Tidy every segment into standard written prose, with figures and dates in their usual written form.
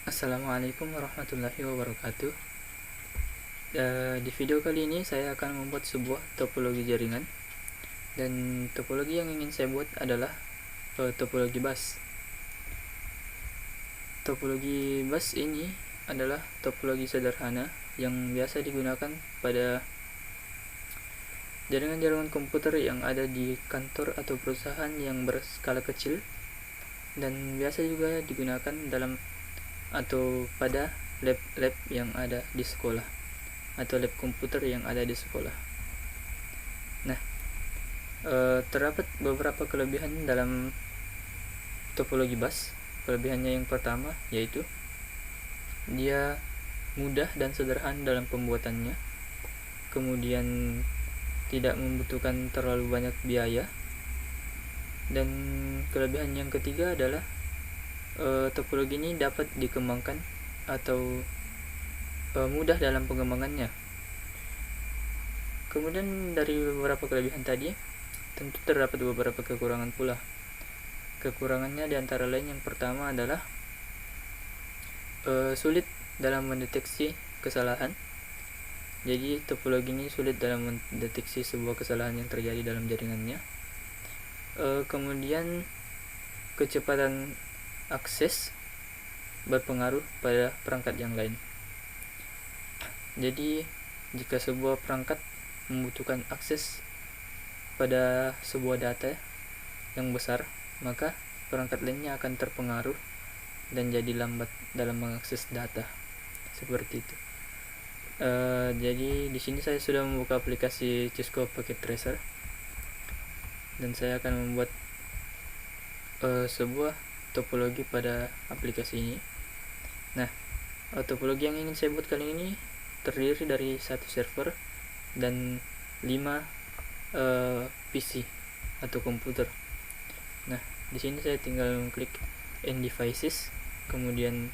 Assalamualaikum warahmatullahi wabarakatuh. Di video kali ini saya akan membuat sebuah topologi jaringan, dan topologi yang ingin saya buat adalah topologi bus. Topologi bus ini adalah topologi sederhana yang biasa digunakan pada jaringan-jaringan komputer yang ada di kantor atau perusahaan yang berskala kecil, dan biasa juga digunakan dalam atau pada lab-lab yang ada di sekolah atau lab komputer yang ada di sekolah. Nah, terdapat beberapa kelebihan dalam topologi bus. Kelebihannya yang pertama yaitu dia mudah dan sederhana dalam pembuatannya, kemudian tidak membutuhkan terlalu banyak biaya, dan kelebihan yang ketiga adalah topologi ini dapat dikembangkan atau mudah dalam pengembangannya. Kemudian dari beberapa kelebihan tadi, tentu terdapat beberapa kekurangan pula. Kekurangannya diantara lain yang pertama adalah sulit dalam mendeteksi kesalahan. Jadi topologi ini sulit dalam mendeteksi sebuah kesalahan yang terjadi dalam jaringannya. Kemudian kecepatan akses berpengaruh pada perangkat yang lain. Jadi jika sebuah perangkat membutuhkan akses pada sebuah data yang besar, maka perangkat lainnya akan terpengaruh dan jadi lambat dalam mengakses data. Seperti itu. Jadi di sini saya sudah membuka aplikasi Cisco Packet Tracer, dan saya akan membuat sebuah topologi pada aplikasi ini. Nah, topologi yang ingin saya buat kali ini terdiri dari satu server dan 5 PC atau komputer. Nah, di sini saya tinggal klik End Devices, kemudian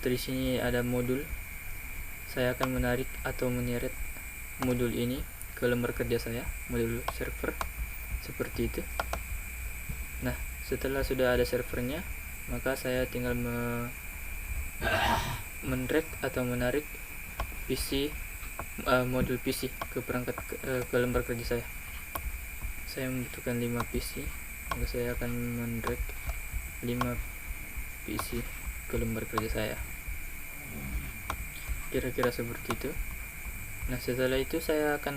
di sini ada modul. Saya akan menarik atau menyeret modul ini ke lembar kerja saya, modul server, seperti itu. Nah, setelah sudah ada servernya, maka saya tinggal mendrag atau menarik PC modul PC ke perangkat ke lembar kerja saya. Saya membutuhkan 5 PC, maka saya akan mendrag 5 PC ke lembar kerja saya. Kira-kira seperti itu. Nah, setelah itu saya akan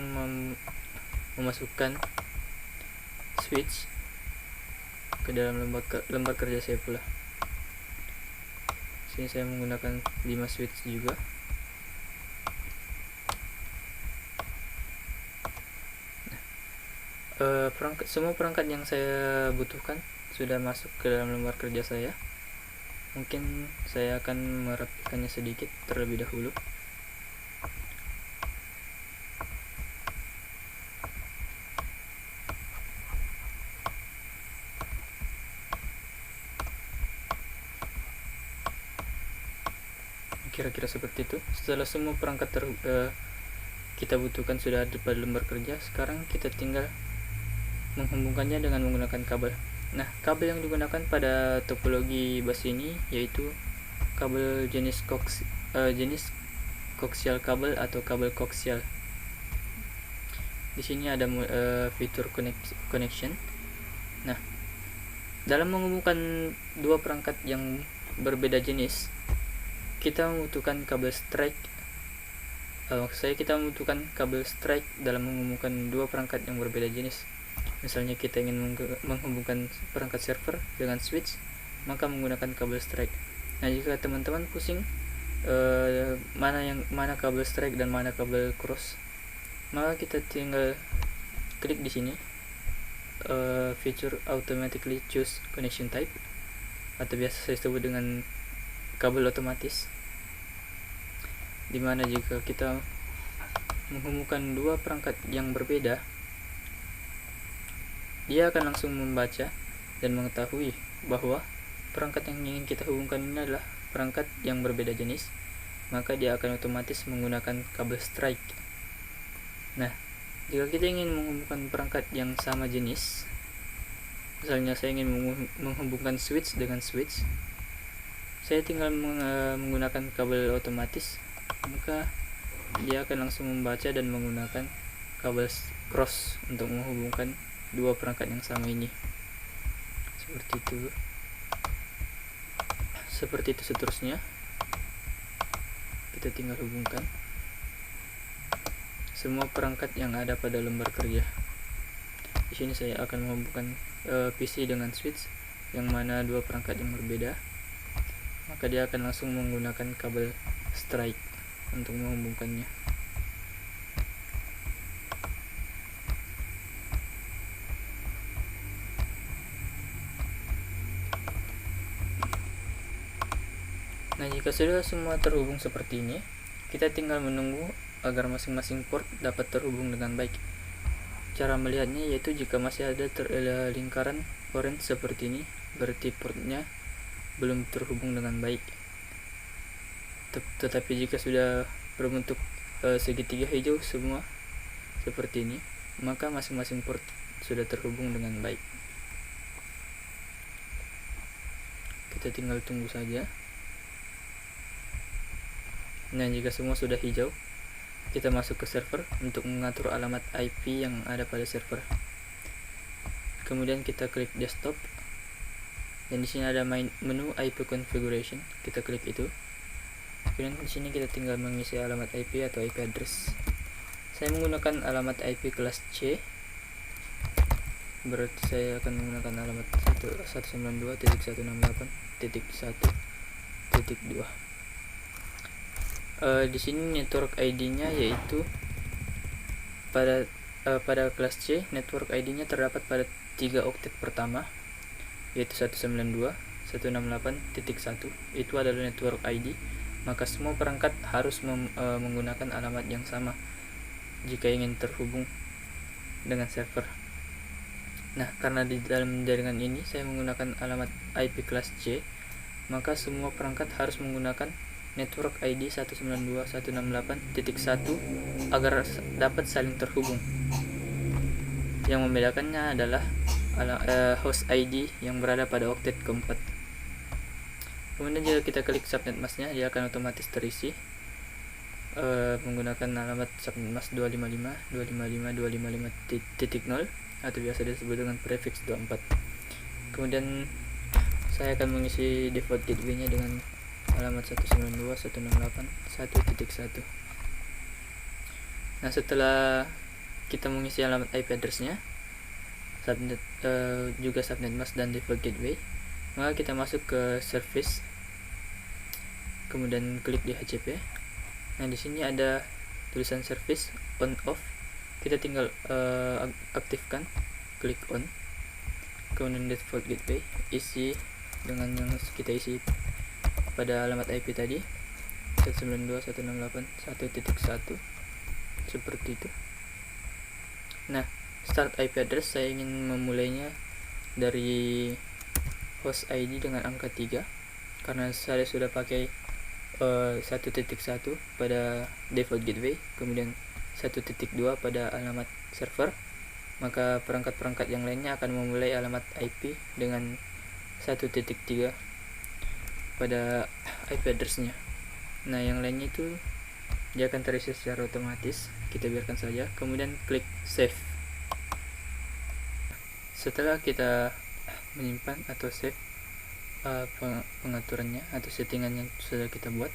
memasukkan switch ke dalam lembar kerja saya pula. Sini saya menggunakan 5 switch juga. Semua perangkat yang saya butuhkan sudah masuk ke dalam lembar kerja saya. Mungkin saya akan merapikannya sedikit terlebih dahulu. Kira-kira seperti itu. Setelah semua perangkat kita butuhkan sudah ada pada lembar kerja, sekarang kita tinggal menghubungkannya dengan menggunakan kabel. Nah, kabel yang digunakan pada topologi bus ini yaitu kabel jenis koaksial kabel atau kabel koaksial. Di sini ada fitur connection. Nah, dalam menghubungkan dua perangkat yang berbeda jenis, kita membutuhkan kabel strike. Kita membutuhkan kabel strike dalam menghubungkan dua perangkat yang berbeda jenis. Misalnya kita ingin menghubungkan perangkat server dengan switch, maka menggunakan kabel strike. Nah, jika teman-teman pusing mana kabel strike dan mana kabel cross, maka kita tinggal klik di sini feature automatically choose connection type, atau biasa saya sebut dengan kabel otomatis, dimana jika kita menghubungkan dua perangkat yang berbeda, dia akan langsung membaca dan mengetahui bahwa perangkat yang ingin kita hubungkan ini adalah perangkat yang berbeda jenis, maka dia akan otomatis menggunakan kabel strike. Nah, jika kita ingin menghubungkan perangkat yang sama jenis, misalnya saya ingin menghubungkan switch dengan switch, saya tinggal menggunakan kabel otomatis, maka dia akan langsung membaca dan menggunakan kabel cross untuk menghubungkan dua perangkat yang sama ini. Seperti itu seterusnya. Kita tinggal hubungkan semua perangkat yang ada pada lembar kerja. Di sini saya akan menghubungkan PC dengan switch, yang mana dua perangkat yang berbeda, maka dia akan langsung menggunakan kabel strike untuk menghubungkannya. Nah, jika sudah semua terhubung seperti ini, kita tinggal menunggu agar masing-masing port dapat terhubung dengan baik. Cara melihatnya yaitu jika masih ada lingkaran orange seperti ini, berarti portnya belum terhubung dengan baik. Tetapi jika sudah berbentuk segitiga hijau semua seperti ini, maka masing-masing port sudah terhubung dengan baik. Kita tinggal tunggu saja. Nah, jika semua sudah hijau, kita masuk ke server untuk mengatur alamat IP yang ada pada server. Kemudian kita klik desktop, dan di sini ada menu IP configuration. Kita klik itu. Kemudian di sini kita tinggal mengisi alamat IP atau IP address. Saya menggunakan alamat IP kelas C, berarti saya akan menggunakan alamat 192.168.1.2. Di sini network ID-nya yaitu pada kelas C, network ID-nya terdapat pada 3 oktet pertama, yaitu 192.168.1. Itu adalah network ID, maka semua perangkat harus menggunakan alamat yang sama jika ingin terhubung dengan server. Nah, karena di dalam jaringan ini saya menggunakan alamat IP kelas C, maka semua perangkat harus menggunakan network ID 192.168.1 agar dapat saling terhubung. Yang membedakannya adalah host ID yang berada pada oktet keempat. Kemudian jika kita klik subnet mask-nya, dia akan otomatis terisi menggunakan alamat subnet mask 255.255.255.0 atau biasa disebut dengan prefix 24. Kemudian saya akan mengisi default gateway-nya dengan alamat 192.168.1.1. Nah, setelah kita mengisi alamat IP address-nya, subnet juga subnet mask dan default gateway, maka kita masuk ke service, kemudian klik di DHCP. Nah, di sini ada tulisan service on off. Kita tinggal aktifkan, klik on. Kemudian default gateway isi dengan yang kita isi pada alamat IP tadi 192.168.1.1 seperti itu. Nah, start IP address saya ingin memulainya dari host ID dengan angka 3 karena saya sudah pakai 1.1 pada default gateway, kemudian 1.2 pada alamat server, maka perangkat-perangkat yang lainnya akan memulai alamat IP dengan 1.3 pada IP address-nya. Nah, yang lainnya itu dia akan terisi secara otomatis. Kita biarkan saja. Kemudian klik save. Setelah kita menyimpan atau save pengaturannya atau settingan yang sudah kita buat,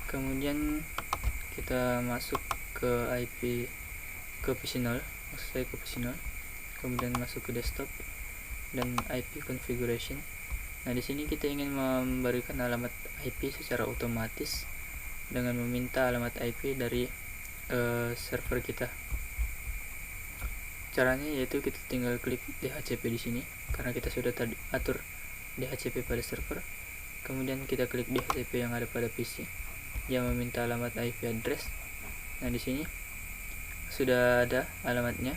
kemudian kita masuk ke IP ke PC0, maksud saya ke PC0, kemudian masuk ke desktop dan IP configuration. Nah, di sini kita ingin memberikan alamat IP secara otomatis dengan meminta alamat IP dari server kita. Caranya yaitu kita tinggal klik DHCP di sini karena kita sudah tadi atur DHCP pada server. Kemudian kita klik DHCP yang ada pada PC yang meminta alamat IP address. Nah, di sini sudah ada alamatnya.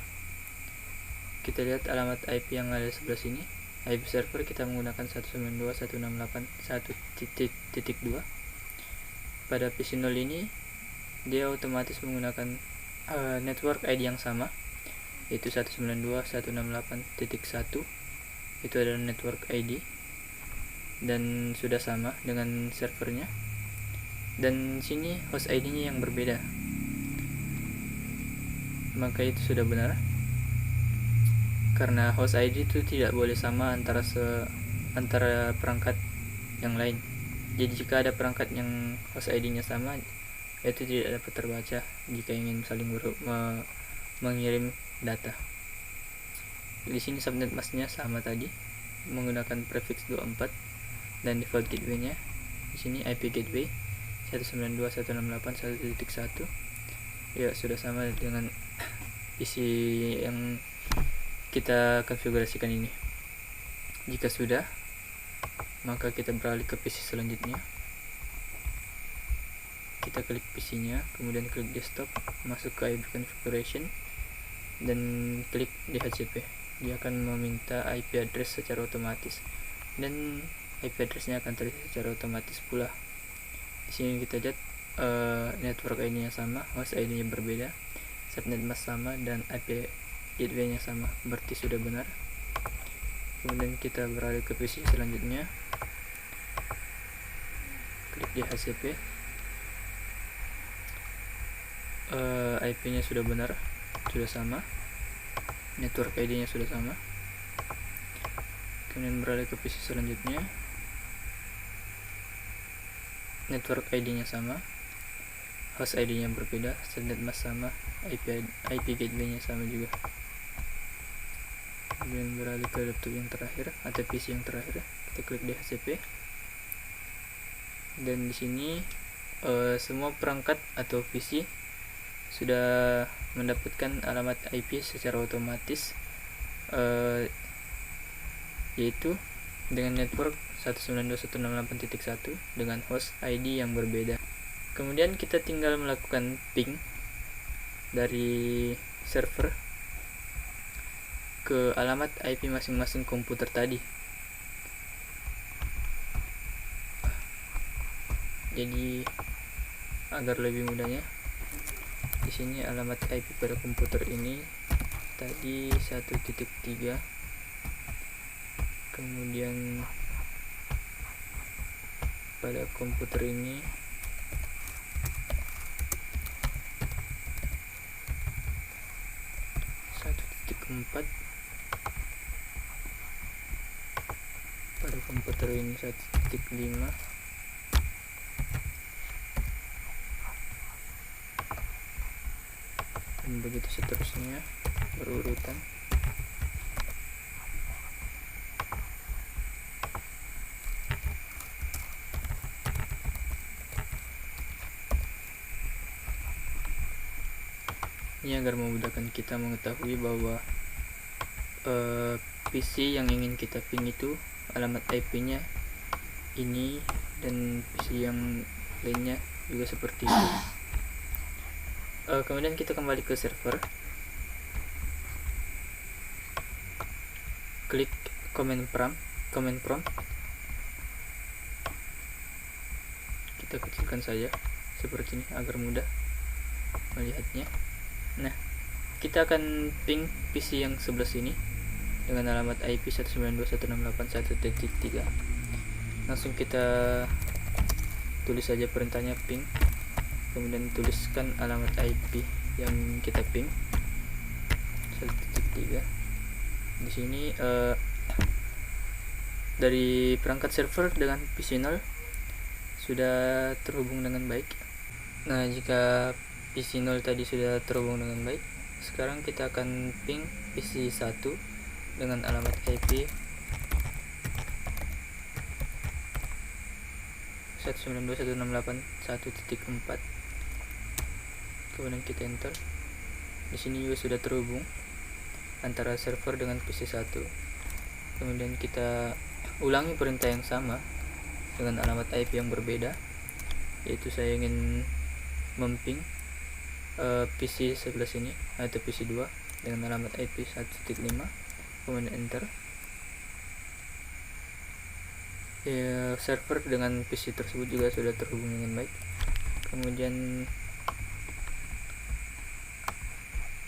Kita lihat alamat IP yang ada di sebelah sini. IP server kita menggunakan 192.168.1.2. Pada PC0 ini dia otomatis menggunakan network ID yang sama, yaitu 192.168.1. Itu adalah network ID. dan sudah sama dengan servernya, dan sini host ID-nya yang berbeda, maka itu sudah benar, karena host ID itu tidak boleh sama antara perangkat yang lain. Jadi jika ada perangkat yang host ID-nya sama, itu tidak dapat terbaca jika ingin saling mengirim data. Di sini subnet masknya sama tadi, menggunakan prefix 24, dan default gateway-nya di sini IP gateway 192.168.1.1. Ya, sudah sama dengan PC yang kita konfigurasikan ini. Jika sudah, maka kita beralih ke PC selanjutnya. Kita klik PC-nya, kemudian klik desktop, masuk ke IP configuration, dan klik DHCP. Dia akan meminta IP address secara otomatis, dan IP address-nya akan terisi secara otomatis pula. Di sini kita lihat network ID-nya sama, host ID-nya berbeda, subnet mask sama, dan IP gateway-nya sama. Berarti sudah benar. Kemudian kita beralih ke PC selanjutnya, klik DHCP. IP-nya sudah benar, sudah sama, network ID-nya sudah sama. Kemudian beralih ke PC selanjutnya, network ID-nya sama, host ID-nya berbeda, subnet mask sama, IP gateway-nya sama juga. Kemudian beralih ke laptop yang terakhir atau PC yang terakhir, kita klik DHCP, dan di sini semua perangkat atau PC sudah mendapatkan alamat IP secara otomatis, yaitu dengan network 192.168.1 dengan host ID yang berbeda. Kemudian kita tinggal melakukan ping dari server ke alamat IP masing-masing komputer tadi. Jadi agar lebih mudahnya, di sini alamat IP pada komputer ini tadi 1.3, kemudian pada komputer ini 1.4, pada komputer ini 1.5, dan begitu seterusnya berurutan. Ini agar memudahkan kita mengetahui bahwa PC yang ingin kita ping itu alamat IP-nya ini, dan PC yang lainnya juga seperti itu. Kemudian kita kembali ke server, klik command prompt, kita kecilkan saja seperti ini agar mudah melihatnya. Nah, kita akan ping PC yang sebelah sini dengan alamat IP 192.168.1.3. Langsung kita tulis saja perintahnya ping, kemudian tuliskan alamat IP yang kita ping 1.3. Di sini dari perangkat server dengan PC 0 sudah terhubung dengan baik. Nah, jika PC 0 tadi sudah terhubung dengan baik, sekarang kita akan ping PC 1 dengan alamat IP 192.168.1.4. Kemudian kita enter. Di sini juga sudah terhubung antara server dengan PC 1. Kemudian kita ulangi perintah yang sama dengan alamat IP yang berbeda, yaitu saya ingin memping PC sebelah sini atau PC 2 dengan alamat IP 1.5, kemudian enter. Server dengan PC tersebut juga sudah terhubung dengan baik. Kemudian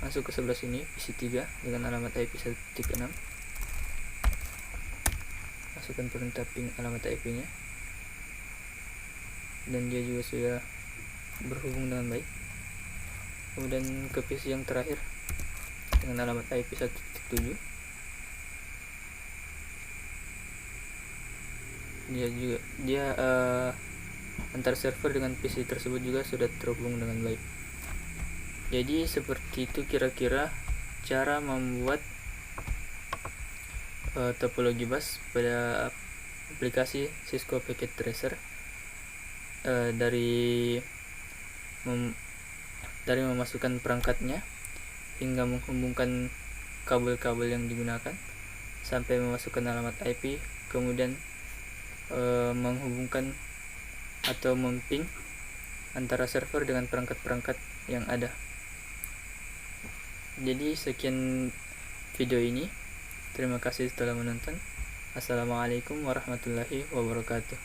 masuk ke sebelah sini PC 3 dengan alamat IP 1.6. masukkan perintah ping alamat IP nya, dan dia juga sudah berhubung dengan baik. Kemudian ke PC yang terakhir dengan alamat IP 1.7, dia antar server dengan PC tersebut juga sudah terhubung dengan baik. Jadi seperti itu kira-kira cara membuat topologi bus pada aplikasi Cisco Packet Tracer, dari memasukkan perangkatnya hingga menghubungkan kabel-kabel yang digunakan sampai memasukkan alamat IP, kemudian menghubungkan atau memping antara server dengan perangkat-perangkat yang ada. Jadi sekian video ini. Terima kasih telah menonton. Assalamualaikum warahmatullahi wabarakatuh.